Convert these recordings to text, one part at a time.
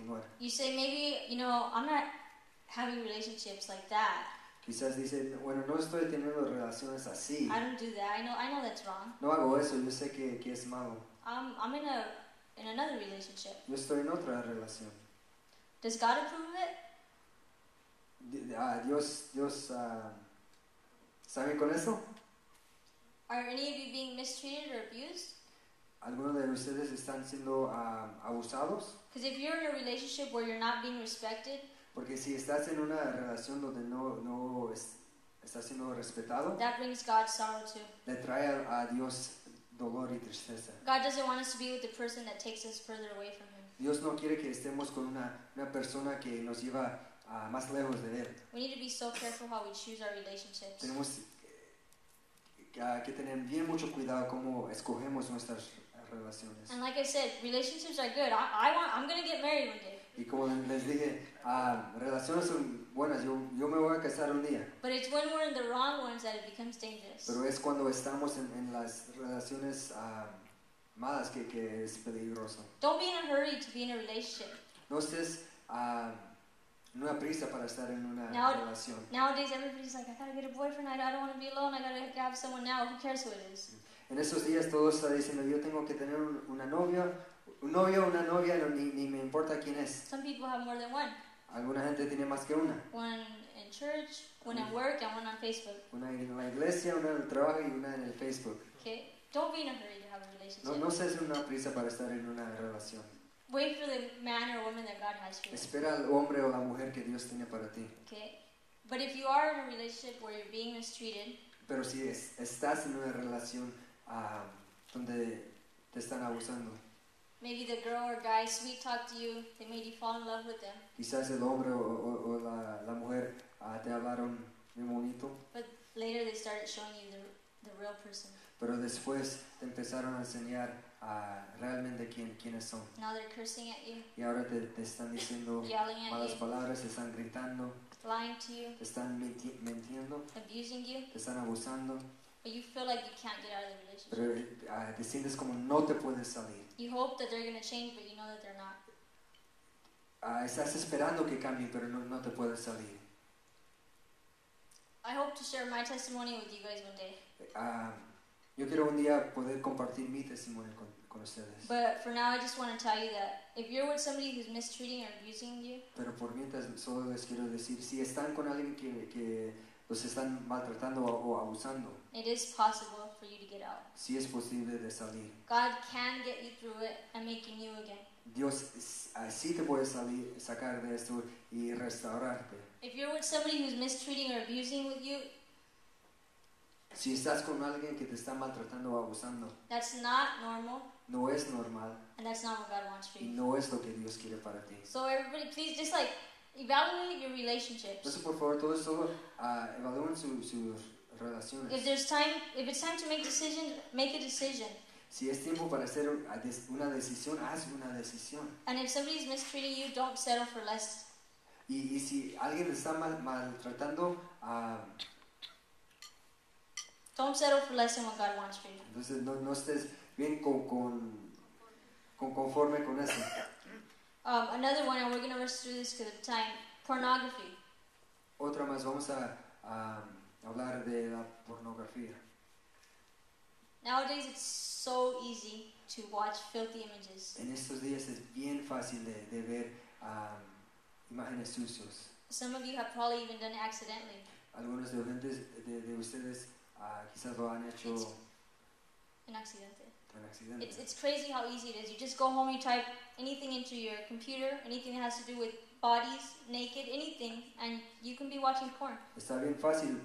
continuar. You say maybe, I'm not having relationships like that. Quizás dice, bueno, no estoy teniendo relaciones así. I don't do that. I know that's wrong. No hago eso, yo sé que es malo. I'm in another relationship. Yo estoy en otra relación. Does God approve of it? Dios, ¿está bien con eso? Are any of you being mistreated or abused? ¿Algunos de ustedes están siendo abusados? Because if you're in a relationship where you're not being respected, Porque si estás en una relación donde no estás siendo respetado, that brings God sorrow too. le trae a Dios dolor y tristeza. God doesn't want us to be with the person that takes us further away from Him. Dios no quiere que estemos con una persona que nos lleva más lejos de Él. We need to be so careful how we choose our relationships. Tenemos que tener bien mucho cuidado cómo escogemos nuestras relaciones. And like I said, relationships are good. I'm going to get married one day. Y como les dije, relaciones son buenas. Yo me voy a casar un día. But it's when we're in the wrong ones that it becomes dangerous. Pero es cuando estamos en las relaciones malas que es peligroso. Don't be in a hurry to be in a relationship. No estés en una prisa para estar en una relación. Nowadays everybody's like, I gotta get a boyfriend, I don't want to be alone, I gotta have someone now. Who cares who it is? En estos días todos están diciendo, yo tengo que tener un novio, una novia, ni me importa quién es. Some people have more than one. Alguna gente tiene más que una. One in church, one at work, and one on Facebook. Una en la iglesia, una en el trabajo y una en el Facebook. Okay? Don't be in a hurry to have a relationship. No seas una prisa para estar en una relación. Wait for the man or woman that God has for you. Espera al hombre o la mujer que Dios tiene para ti. Okay? But if you are in a relationship where you're being mistreated, pero si estás en una relación donde te están abusando, maybe the girl or guy sweet talked to you, they made you fall in love with them. Quizás el hombre o la mujer te hablaron muy bonito, but later they started showing you the real person. Pero después te empezaron a enseñar realmente quiénes son. Now they're cursing at you. Y ahora te están diciendo malas palabras, te están gritando, lying to you, te están mintiendo, abusing you, te están abusando. But you feel like you can't get out of the relationship. Pero te sientes como no te puedes salir. You hope that they're going to change, but you know that they're not. Estás esperando que cambien, pero no te puedes salir. I hope to share my testimony with you guys one day. Yo quiero un día poder compartir mi testimonio con ustedes. But for now, I just want to tell you that if you're with somebody who's mistreating or abusing you, pero por mientras solo les quiero decir, si están con alguien que los están maltratando o abusando, it is possible for you to get out. Sí es posible de salir. God can get you through it and make you new again. Dios sí te puede sacar de esto y restaurarte. If you're with somebody who's mistreating or abusing with you, si estás con alguien que te está maltratando o abusando, that's not normal. No es normal. And that's not what God wants for you. Y no es lo que Dios quiere para ti. So everybody, please just evaluate your relationships. Entonces, por favor, todos evalúen sus relaciones. If it's time to make decisions, make a decision. Si es tiempo para hacer una decisión, haz una decisión. And if somebody's mistreating you, don't settle for less. Y si alguien te está maltratando, don't settle for less than what God wants for you. Entonces no estés bien conforme con eso. Another one, and we're going to rush through this because of time. Pornography. Otra más, vamos a hablar de la pornografía. Nowadays it's so easy to watch filthy images. En estos días es bien fácil de ver imágenes sucias. Some of you have probably even done it accidentally. Algunos de ustedes quizás lo han hecho en accidente. accidente. It's crazy how easy it is. You just go home, you type anything into your computer, anything that has to do with bodies, naked, anything, and you can be watching porn. Está bien fácil.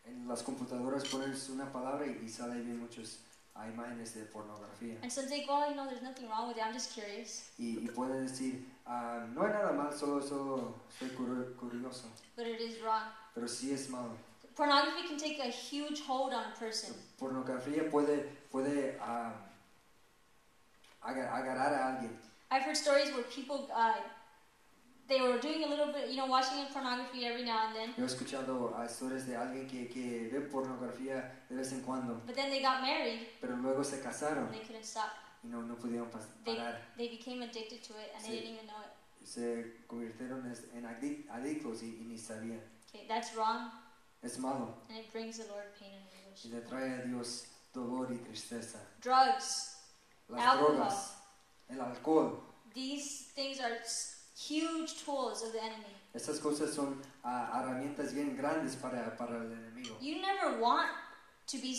En las computadoras pones una palabra y sale bien muchas imágenes de pornografía. And some say, oh, there's nothing wrong with it, I'm just curious. Y pueden decir, no hay nada mal, solo soy curioso. But it is wrong. Pero sí es malo. Pornography can take a huge hold on a person. Pornografía puede agarrar a alguien. I've heard stories where people they were doing a little bit, watching pornography every now and then. Yo he escuchado historias de alguien que ve pornografía de vez en cuando. But then they got married. Pero luego se casaron. And they couldn't stop. Y no pudieron parar. They became addicted to it and they didn't even know it. se convirtieron en adictos y ni sabían. Okay, that's wrong, Es malo and it brings the Lord pain and anguish. y le trae a Dios dolor y tristeza. Drugs, Las alcohol. drogas, el alcohol, these things are huge tools of the enemy. estas cosas son herramientas bien grandes para el enemigo. You never want to be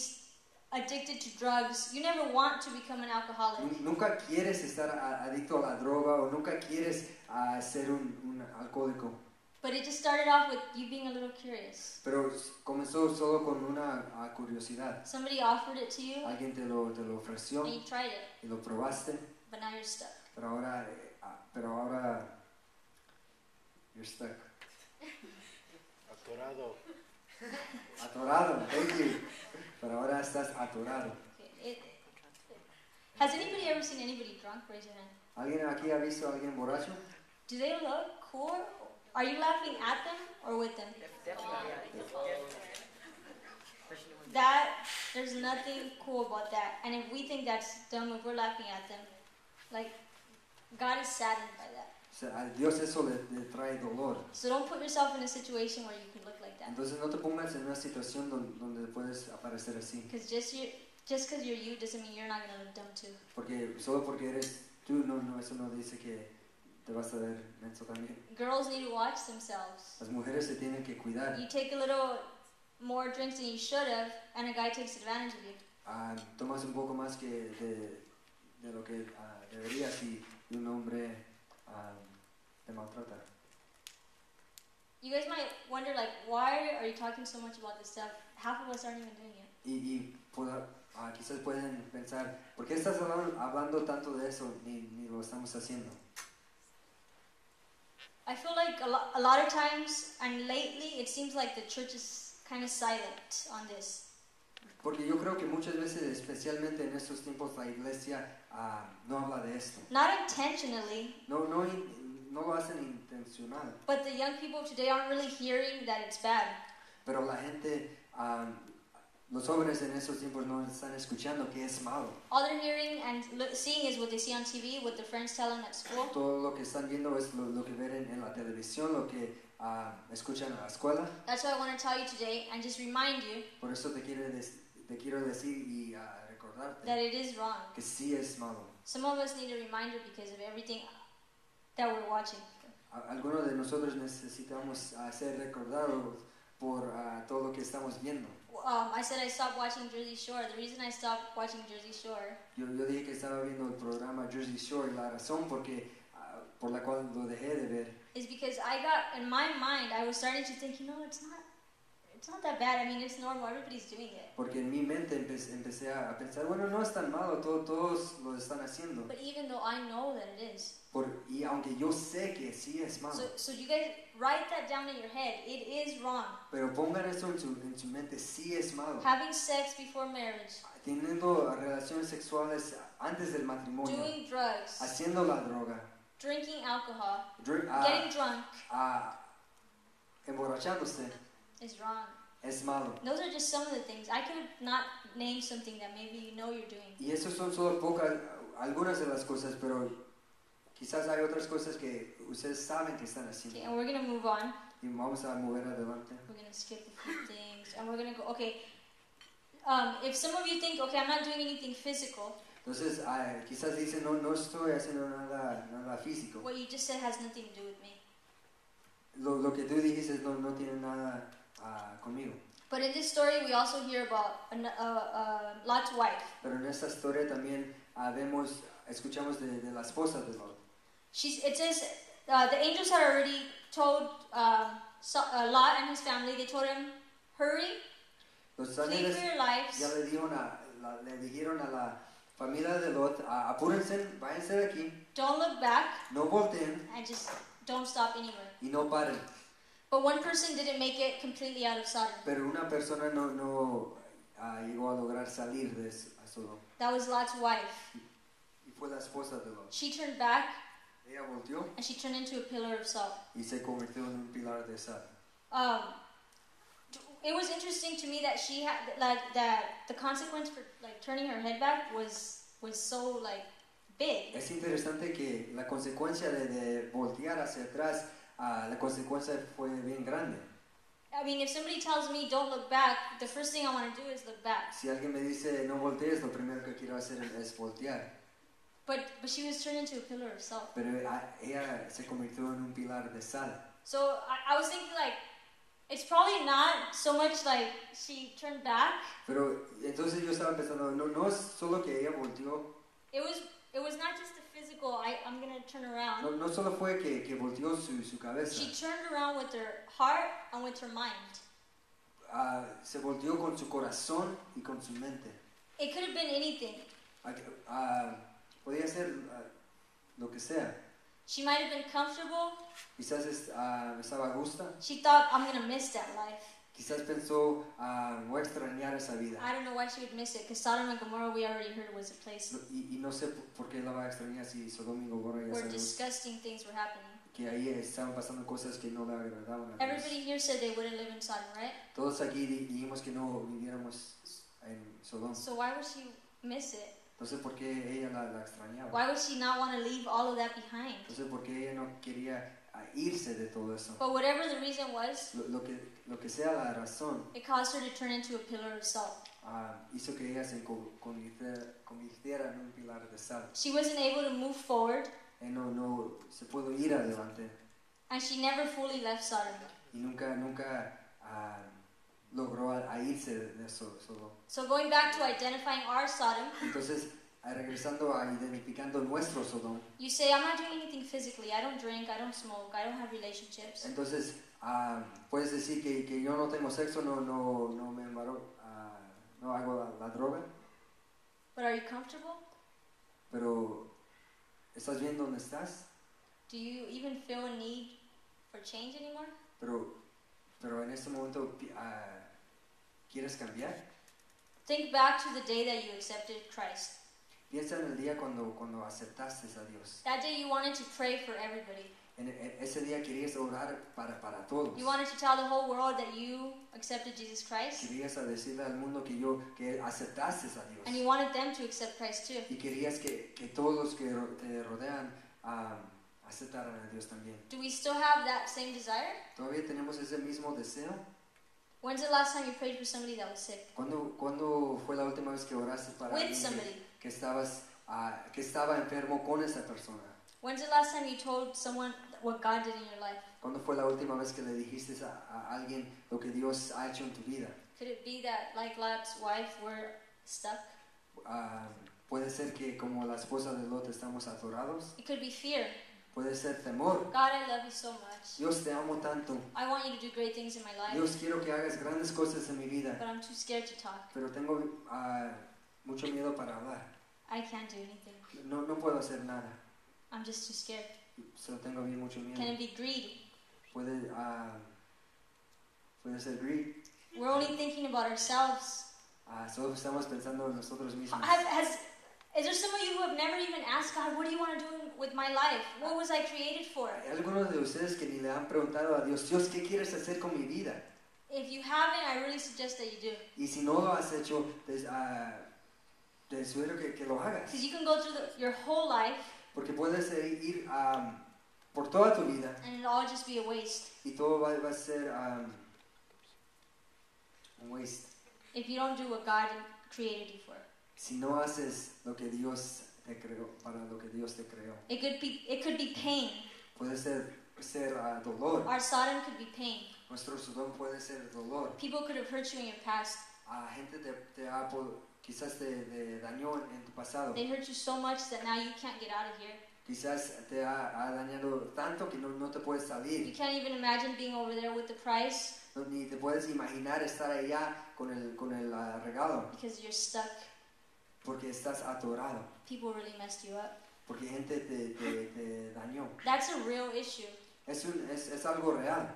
addicted to drugs. You never want to become an alcoholic. Nunca quieres estar adicto a la droga o nunca quieres ser un alcohólico. But it just started off with you being a little curious. Pero comenzó solo con una curiosidad. Somebody offered it to you, Alguien te lo ofreció and you tried it, y lo probaste, but now you're stuck. pero ahora you're stuck. Atorado, thank you. Pero ahora estás atorado. Okay. Has anybody ever seen anybody drunk? Raise your hand. ¿Alguien aquí ha visto a alguien borracho? Do they look cool? Are you laughing at them or with them? There's nothing cool about that. And if we think that's dumb, if we're laughing at them, like, God is saddened by that. O sea, a Dios eso le trae dolor. So don't put yourself in a situation where you can look like that. Entonces no te pongas en una situación donde puedes aparecer así. Because just because you're you doesn't mean you're not going to look dumb too. Porque solo porque eres tú, no, eso no dice que te vas a ver menso también. Girls need to watch themselves. Las mujeres se tienen que cuidar. You take a little more drinks than you should have, and a guy takes advantage of you. Tomas un poco más que de lo que deberías y un hombre te maltrata. You guys might wonder, like, why are you talking so much about this stuff? Half of us aren't even doing it. Y quizás pueden pensar, ¿por qué estás hablando tanto de eso ni lo estamos haciendo? I feel like a lot of times, and lately, it seems like the church is kind of silent on this. Porque yo creo que muchas veces, especialmente en estos tiempos, la iglesia no habla de esto. Not intentionally, No lo hacen intencional. but the young people today aren't really hearing that it's bad. Pero la gente, los jóvenes en esos tiempos no están escuchando que es malo. All they're hearing and seeing is what they see on TV, what their friends tell them at school. Todo lo que están viendo es lo que ven en la televisión, lo que escuchan en la escuela. That's why I want to tell you today and just remind you Por eso te quiero decir y recordarte that it is wrong. que sí es malo. Some of us need a reminder because of everything that we're watching. Algunos de nosotros necesitamos ser recordados por todo lo que estamos viendo. I said I stopped watching Jersey Shore. The reason I stopped watching Jersey Shore Yo dije que estaba viendo el programa Jersey Shore y la razón por la cual lo dejé de ver is because I got, in my mind, I was starting to think, you know, it's not that bad. I mean, it's normal. Everybody's doing it. porque en mi mente empecé a pensar, bueno, no es tan malo, todos lo están haciendo. But even though I know that it is. Y aunque yo sé que sí es malo, So you guys write that down in your head. It is wrong. pero pongan eso en su mente, sí es malo. Having sex before marriage. Teniendo relaciones sexuales antes del matrimonio, Doing drugs. haciendo la droga, Drinking alcohol. Getting drunk. Emborrachándose, Is wrong. es malo. Those are just some of the things. I could not name something that maybe you know you're doing. Y eso son solo algunas de las cosas, pero quizás hay otras cosas que ustedes saben que están haciendo. Okay, and we're going to move on. Y vamos a mover adelante. We're going to skip a few things. And we're going to go, okay. If some of you think, okay, I'm not doing anything physical. Entonces, quizás dicen, no estoy haciendo nada físico. What you just said has nothing to do with me. Lo que tú dijiste no tiene nada conmigo. But in this story, we also hear about Lot's wife. Pero en esta historia también escuchamos de la esposa de Lot. It says the angels had already told Lot and his family. They told him, "Hurry, Los flee ángeles for your lives." ya le dijeron a la familia de Lot, apúrense, váyanse de aquí, Don't look back, no volteen and just don't stop anywhere. y no paren. But one person didn't make it completely out of Sodom. Pero una persona no llegó a lograr salir de Sodom. That was Lot's wife. Y fue la esposa de Lot. She turned back, Ella volteó and she turned into a pillar of salt. y se convirtió en un pilar de sal. It was interesting to me that she had that the consequence for like turning her head back was so like big. Es interesante que la consecuencia de voltear hacia atrás, la consecuencia fue bien grande. I mean, if somebody tells me don't look back, the first thing I want to do is look back. Si alguien me dice no voltees, lo primero que quiero hacer es voltear. But she was turned into a pillar of salt. Pero ella se convirtió en un pilar de sal. So I was thinking like, it's probably not so much like she turned back. Pero entonces yo estaba pensando, no es solo que ella volteó. It was not just the physical, I'm going to turn around. No solo fue que volteó su cabeza. She turned around with her heart and with her mind. Se volteó con su corazón y con su mente. It could have been anything. Podía ser lo que sea. She might have been comfortable. Quizás estaba a gusto. She thought, I'm going to miss that life. Quizás pensó, voy a extrañar esa vida. I don't know why she would miss it, because Sodom and Gomorrah, we already heard, was a place Y no sé por qué la va a extrañar si Sodoma y Gomorra ya where sabemos disgusting things were happening. que ahí estaban pasando cosas que no le agradaban a Dios. Everybody here said they wouldn't live in Sodom, right? Todos aquí dijimos que no viviéramos en Sodoma. So why would she miss it? Entonces, ¿por qué ella la extrañaba? Why would she not want to leave all of that behind? Entonces, ¿por qué ella no quería irse de todo eso? But whatever the reason was, Lo que sea la razón, it caused her to turn into a pillar of salt. hizo que ella se convirtiera en un pilar de sal. She wasn't able to move forward, No se pudo ir adelante and she never fully left Sodom. y nunca logró irse de Sodoma. So going back to identifying our Sodom, Entonces, regresando a identificando nuestro Sodoma, you say, I'm not doing anything physically. I don't drink, I don't smoke, I don't have relationships. entonces puedes decir que yo no tengo sexo, no me embaro, no hago la droga, But are you comfortable? pero ¿estás bien donde estás? Do you even feel a need for change anymore? Pero en este momento ¿quieres cambiar? Think back to the day that you accepted Christ. Piensa en el día cuando aceptaste a Dios. That day you wanted to pray for everybody. En ese día querías orar para todos. You wanted to tell the whole world that you accepted Jesus Christ. Querías decirle al mundo que aceptaste a Dios. And you wanted them to accept Christ too. Y querías que todos los que te rodean aceptaran a Dios también. Do we still have that same desire? ¿Todavía tenemos ese mismo deseo? When's the last time you prayed for somebody that was sick? ¿Cuándo fue la última vez que oraste para With alguien somebody. que estaba enfermo con esa persona? When's the last time you told someone what God did in your life? ¿Cuándo fue la última vez que le dijiste a alguien lo que Dios ha hecho en tu vida? Could it be that, like Lot's wife, we're stuck? Puede ser que como la esposa de Lot estamos atorados. It could be fear. Puede ser temor. God, I love you so much. Dios, te amo tanto. I want you to do great things in my life, Dios, quiero que hagas grandes cosas en mi vida, but I'm too scared to talk. pero tengo mucho miedo para hablar. I can't do anything. No puedo hacer nada. I'm just too scared. Solo tengo bien mucho miedo. Can it be greed? Puede ser greed. We're only thinking about ourselves. Solo estamos pensando en nosotros mismos. Is there some of you who have never even asked God, what do you want to do with my life? What was I created for? Hay algunos de ustedes que ni le han preguntado a Dios, Dios, ¿qué quieres hacer con mi vida? If you haven't, I really suggest that you do. Y si no lo has hecho, te sugiero que lo hagas. Because you can go through your whole life Porque puedes ir por toda tu vida and it'll all just be a waste y todo va a ser un waste. if you don't do what God created you for. Si no haces lo que Dios te creó, para lo que Dios te creó. It could be pain. Puede ser dolor. Our Sodom could be pain. Nuestro Sodom puede ser dolor. People could have hurt you in your past. Gente quizás te dañó en tu pasado. They hurt you so much that now you can't get out of here. Quizás te ha dañado tanto que no te puedes salir. You can't even imagine being over there with the price Ni te puedes imaginar estar allá con el regalo. because you're stuck. Porque estás atorado. People really messed you up. Porque gente te dañó. That's a real issue. Es algo real.